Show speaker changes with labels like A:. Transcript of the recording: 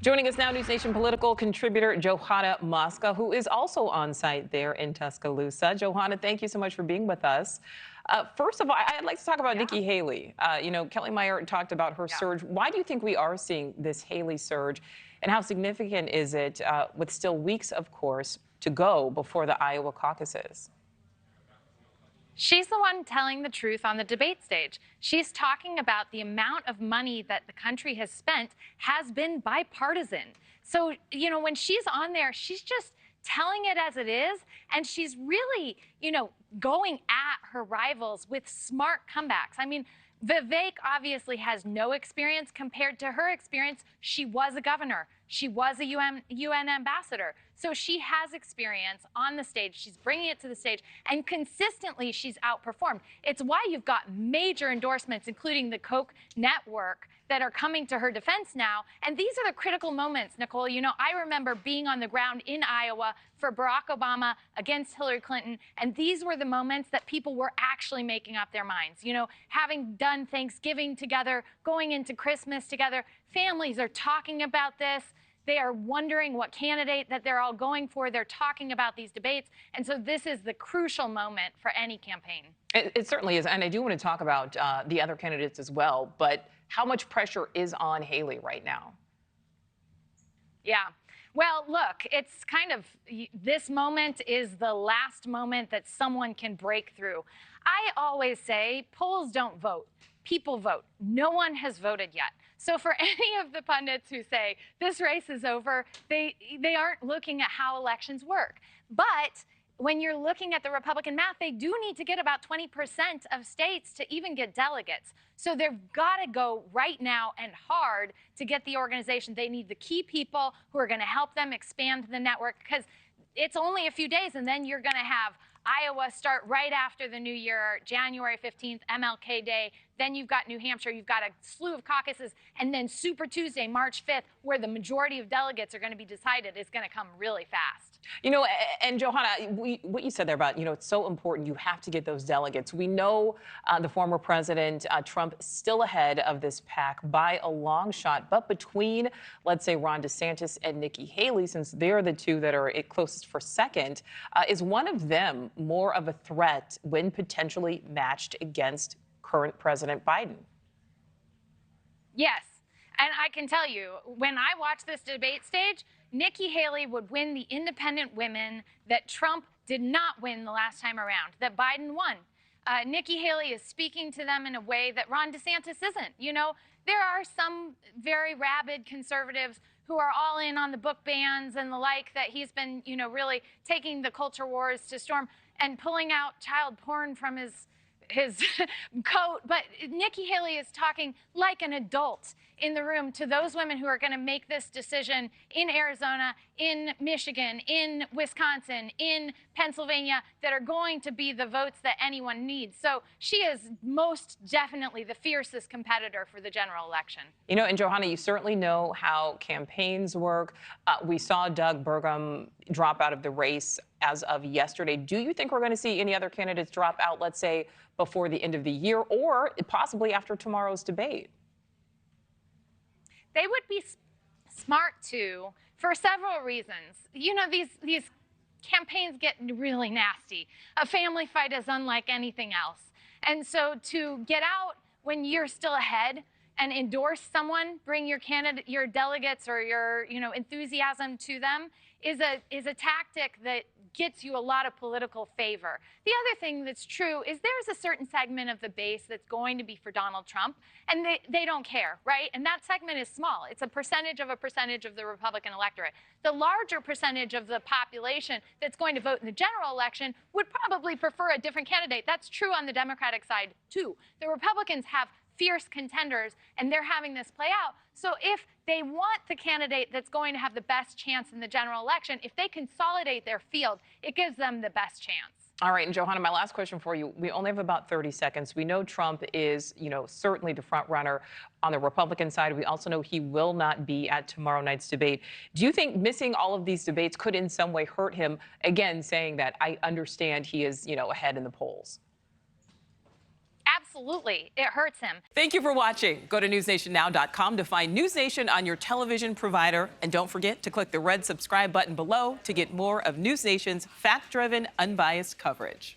A: Joining us now, NewsNation political contributor Johanna Maska, who is also on site there in Tuscaloosa. Johanna, thank you so much for being with us. First of all, I'd like to talk about Nikki Haley. Kelly Meyer talked about her surge. Why do you think we are seeing this Haley surge, and how significant is it with still weeks, of course, to go before the Iowa caucuses?
B: She's the one telling the truth on the debate stage. She's talking about the amount of money that the country has spent has been bipartisan. So, when she's on there, she's just telling it as it is. And she's really, going at her rivals with smart comebacks. I mean, Vivek obviously has no experience compared to her experience. She was a governor. She was a UN ambassador. So she has experience on the stage. She's bringing it to the stage. And consistently, she's outperformed. It's why you've got major endorsements, including the Koch network, that are coming to her defense now. And these are the critical moments, Nichole. I remember being on the ground in Iowa for Barack Obama against Hillary Clinton. And these were the moments that people were actually making up their minds. Having done Thanksgiving together, going into Christmas together, families are talking about this. They are wondering what candidate that they're all going for. They're talking about these debates. And so this is the crucial moment for any campaign.
A: It certainly is. And I do want to talk about the other candidates as well. But how much pressure is on Haley right now?
B: Yeah. Well, look, it's kind of this moment is the last moment that someone can break through. I always say polls don't vote. People vote. No one has voted yet. So for any of the pundits who say this race is over, they aren't looking at how elections work. But when you're looking at the Republican math, they do need to get about 20% of states to even get delegates. So they've got to go right now and hard to get the organization. They need the key people who are going to help them expand the network, because it's only a few days, and then you're going to have Iowa start right after the new year, January 15th, MLK Day. Then you've got New Hampshire. You've got a slew of caucuses. And then Super Tuesday, March 5th, where the majority of delegates are going to be decided, is going to come really fast.
A: And Johanna, what you said there about, it's so important you have to get those delegates. We know the former president, Trump, still ahead of this pack by a long shot. But between, let's say, Ron DeSantis and Nikki Haley, since they're the two that are closest for second, is one of them more of a threat when potentially matched against current President Biden?
B: Yes. And I can tell you, when I watch this debate stage, Nikki Haley would win the independent women that Trump did not win the last time around, that Biden won. Nikki Haley is speaking to them in a way that Ron DeSantis isn't. There are some very rabid conservatives who are all in on the book bans and the like, that he's been, really taking the culture wars to storm and pulling out child porn from his coat. But Nikki Haley is talking like an adult in the room to those women who are going to make this decision in Arizona, in Michigan, in Wisconsin, in Pennsylvania, that are going to be the votes that anyone needs. So she is most definitely the fiercest competitor for the general election.
A: And Johanna, you certainly know how campaigns work. We saw Doug Burgum drop out of the race as of yesterday. Do you think we're going to see any other candidates drop out, let's say, before the end of the year, or possibly after tomorrow's debate?
B: They would be smart to, for several reasons. These campaigns get really nasty. A family fight is unlike anything else. And so to get out when you're still ahead and endorse someone, bring your candidate, your delegates, or your enthusiasm to them, is a tactic that gets you a lot of political favor. The other thing that's true is there's a certain segment of the base that's going to be for Donald Trump, and they don't care, right? And that segment is small. It's a percentage of the Republican electorate. The larger percentage of the population that's going to vote in the general election would probably prefer a different candidate. That's true on the Democratic side, too. The Republicans have fierce contenders, and they're having this play out. So if they want the candidate that's going to have the best chance in the general election, if they consolidate their field, it gives them the best chance.
A: All right, and Johanna, my last question for you. We only have about 30 seconds. We know Trump is, certainly the front runner on the Republican side. We also know he will not be at tomorrow night's debate. Do you think missing all of these debates could in some way hurt him? Again, saying that I understand he is, ahead in the polls.
B: Absolutely. Absolutely. It hurts him.
A: Thank you for watching. Go to newsnationnow.com to find News Nation on your television provider. And don't forget to click the red subscribe button below to get more of News Nation's fact-driven, unbiased coverage.